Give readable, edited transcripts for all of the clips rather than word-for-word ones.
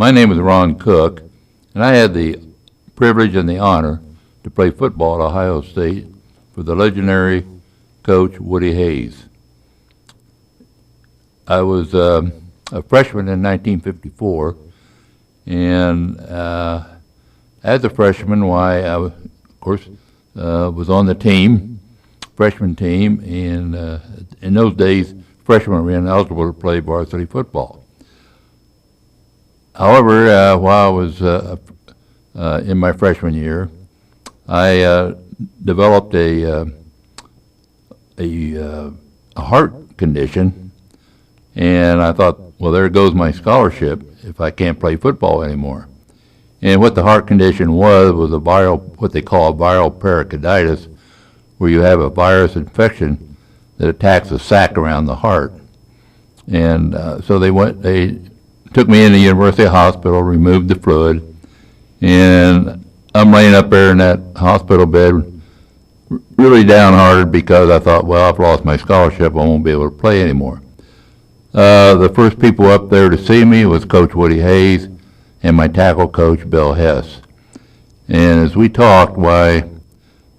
My name is Ron Cook, and I had the privilege and the honor to play football at Ohio State for the legendary coach Woody Hayes. I was a freshman in 1954, and as a freshman, I, of course, was on the team, freshman team, and in those days, freshmen were ineligible to play varsity football. However, while I was in my freshman year, I developed a heart condition, and I thought, well, there goes my scholarship if I can't play football anymore. And what the heart condition was a viral, what they call a viral pericarditis, where you have a virus infection that attacks the sac around the heart. And so they took me into the University Hospital, removed the fluid, and I'm laying up there in that hospital bed, really downhearted because I thought, well, I've lost my scholarship, I won't be able to play anymore. The first people up there to see me was Coach Woody Hayes and my tackle coach, Bill Hess. And as we talked, why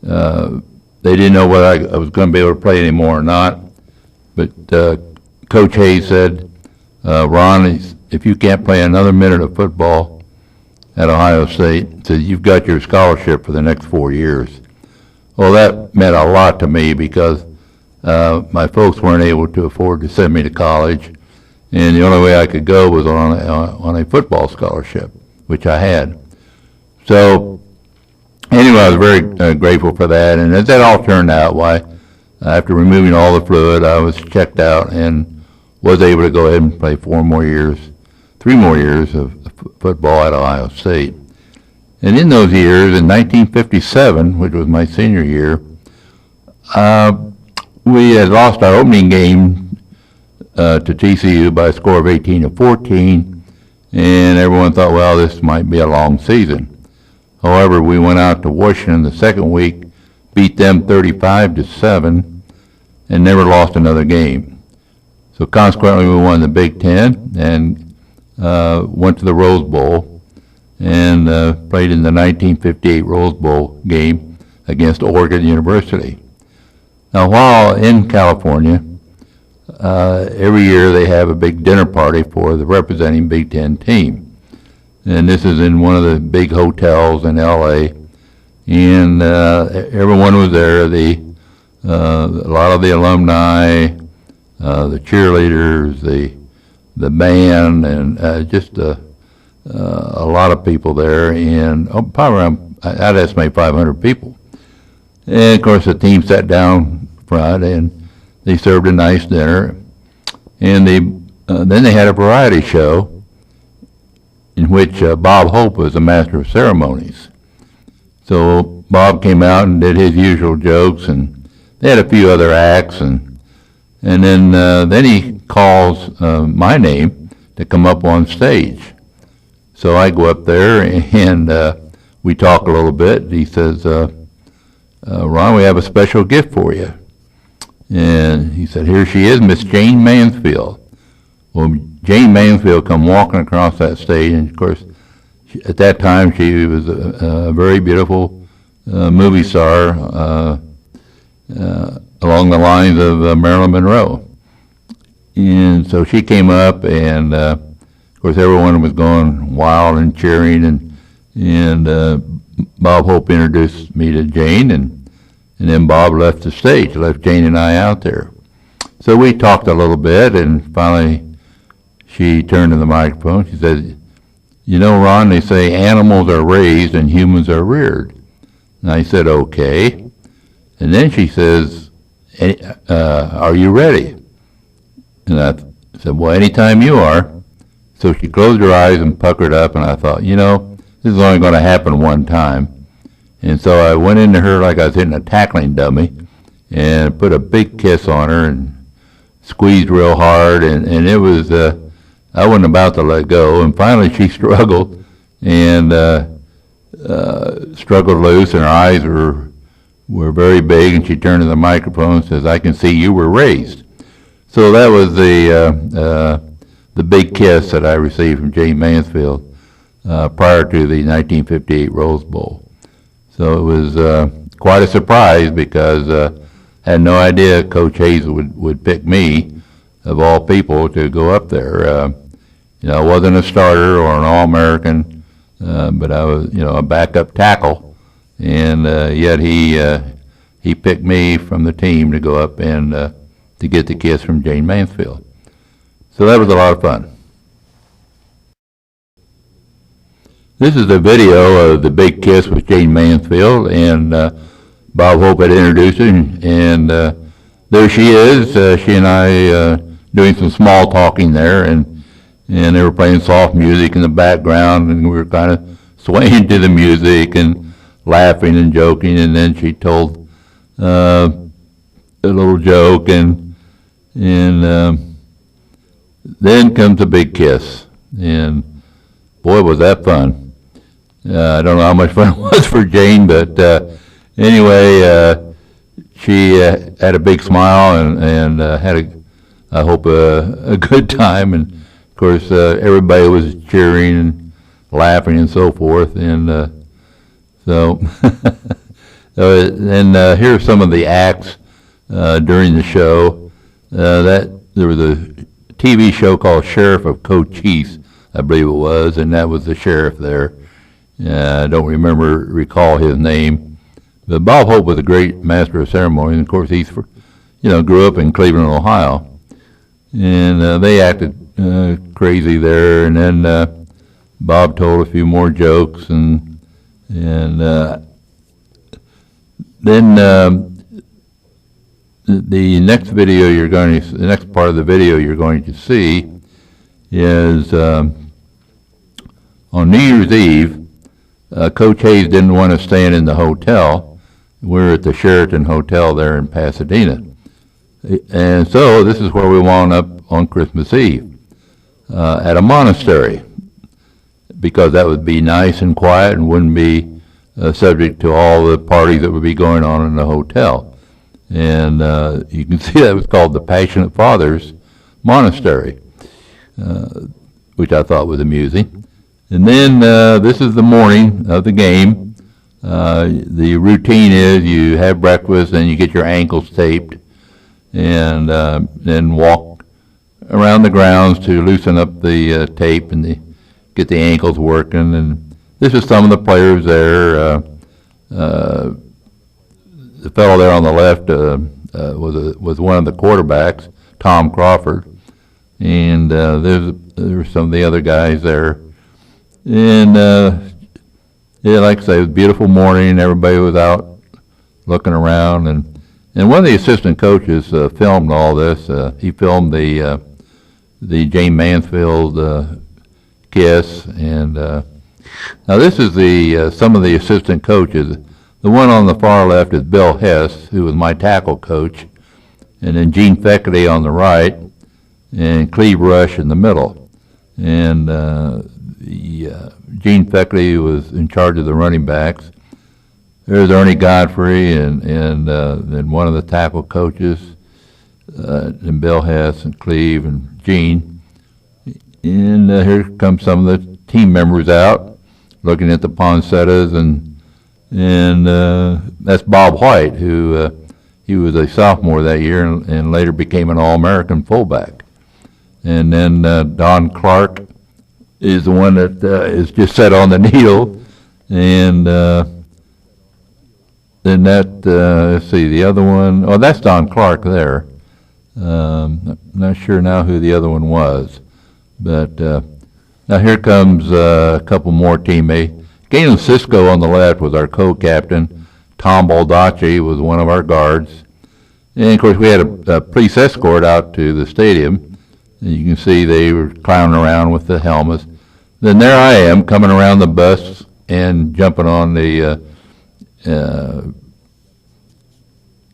they didn't know whether I was going to be able to play anymore or not, but Coach Hayes said, Ron, if you can't play another minute of football at Ohio State, so you've got your scholarship for the next 4 years. Well, that meant a lot to me because my folks weren't able to afford to send me to college, and the only way I could go was on a football scholarship, which I had. So anyway, I was very grateful for that, and as that all turned out, why, after removing all the fluid, I was checked out and was able to go ahead and play 3 more years of football at Ohio State. And in those years, in 1957, which was my senior year, we had lost our opening game to TCU by a score of 18-14, and everyone thought, well, this might be a long season. However, we went out to Washington the second week, beat them 35-7, and never lost another game. So consequently, we won the Big Ten and went to the Rose Bowl and played in the 1958 Rose Bowl game against Oregon University. Now, while in California, every year they have a big dinner party for the representing Big Ten team. And this is in one of the big hotels in L.A. And everyone was there, a lot of the alumni, the cheerleaders, the band, and just a lot of people there, and probably around, I'd estimate 500 people. And of course the team sat down front and they served a nice dinner, and then they had a variety show in which Bob Hope was the master of ceremonies. So Bob came out and did his usual jokes, and they had a few other acts, and then he calls my name to come up on stage. So I go up there and we talk a little bit. He says, Ron, we have a special gift for you. And he said, here she is, Miss Jayne Mansfield. Well, Jayne Mansfield come walking across that stage, and of course, at that time she was a very beautiful movie star along the lines of Marilyn Monroe. And so she came up, and of course everyone was going wild and cheering, and Bob Hope introduced me to Jayne, and then Bob left the stage, left Jayne and I out there. So we talked a little bit, and finally she turned to the microphone. She said, you know, Ron, they say animals are raised and humans are reared. And I said, okay. And then she says, are you ready? And I said, well, anytime you are. So she closed her eyes and puckered up, and I thought, you know, this is only going to happen one time. And so I went into her like I was hitting a tackling dummy and put a big kiss on her and squeezed real hard, and it was, I wasn't about to let go. And finally she struggled and struggled loose, and her eyes were very big, and she turned to the microphone and says, I can see you were raised. So that was the big kiss that I received from Jayne Mansfield. prior to the 1958 Rose Bowl. So it was quite a surprise because I had no idea Coach Hayes would pick me, of all people, to go up there. I wasn't a starter or an All-American, but I was, a backup tackle, and yet he picked me from the team to go up and to get the kiss from Jayne Mansfield. So that was a lot of fun. This is a video of the big kiss with Jayne Mansfield, and Bob Hope had introduced her, and there she is. She and I doing some small talking there, and they were playing soft music in the background, and we were kind of swaying to the music and laughing and joking, and then she told a little joke, and then comes a big kiss, and boy, was that fun. I don't know how much fun it was for Jayne, but anyway, she had a big smile and had, I hope, a good time. And of course, everybody was cheering and laughing and so forth. And so, and here are some of the acts during the show. That there was a TV show called Sheriff of Cochise, I believe it was, and that was the sheriff there. I don't recall his name, but Bob Hope was a great master of ceremonies, and of course he's, grew up in Cleveland, Ohio, and they acted crazy there, and then Bob told a few more jokes, and then the next video the next part of the video you're going to see is on New Year's Eve. Coach Hayes didn't want us staying in the hotel. We were at the Sheraton Hotel there in Pasadena. And so this is where we wound up on Christmas Eve, at a monastery, because that would be nice and quiet and wouldn't be subject to all the parties that would be going on in the hotel. And you can see that was called the Passionate Fathers Monastery, which I thought was amusing. And then this is the morning of the game. The routine is you have breakfast and you get your ankles taped, and then walk around the grounds to loosen up the tape and get the ankles working. And this is some of the players there. The fellow there on the left was one of the quarterbacks, Tom Crawford, and there's some of the other guys there. And like I say, it was a beautiful morning. Everybody was out looking around, and one of the assistant coaches filmed all this. He filmed the Jayne Mansfield kiss, and now this is some of the assistant coaches. The one on the far left is Bill Hess, who was my tackle coach, and then Gene Feckley on the right, and Cleve Rush in the middle, and Gene Feckley was in charge of the running backs. There's Ernie Godfrey and then one of the tackle coaches, and Bill Hess and Cleve and Gene. And here come some of the team members out, looking at the poinsettias, and that's Bob White, who he was a sophomore that year and later became an All-American fullback. And then Don Clark is the one that is just set on the needle, and then that, let's see, the other one, oh, that's Don Clark there. I'm not sure now who the other one was, but now here comes a couple more teammates. Galen Cisco on the left was our co-captain. Tom Baldacci was one of our guards. And of course we had a police escort out to the stadium. And you can see they were clowning around with the helmets. Then there I am coming around the bus and jumping on the,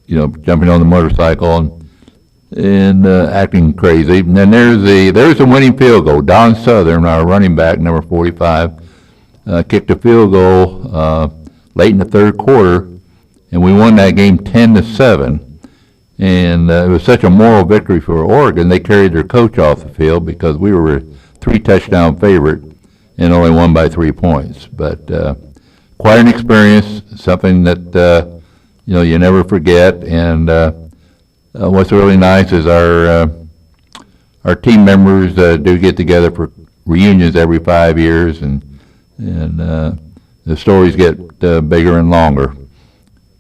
jumping on the motorcycle and acting crazy. And then there's the winning field goal. Don Southern, our running back, number 45, kicked a field goal late in the third quarter, and we won that game 10-7. And it was such a moral victory for Oregon. They carried their coach off the field because we were a 3-touchdown favorite. and only won by 3 points. But quite an experience, something that you never forget. And what's really nice is our team members do get together for reunions every 5 years, and the stories get bigger and longer.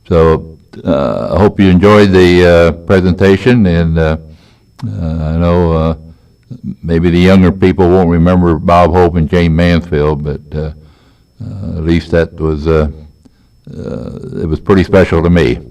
So I hope you enjoyed the presentation, and I know maybe the younger people won't remember Bob Hope and Jayne Mansfield, but at least that was it was pretty special to me.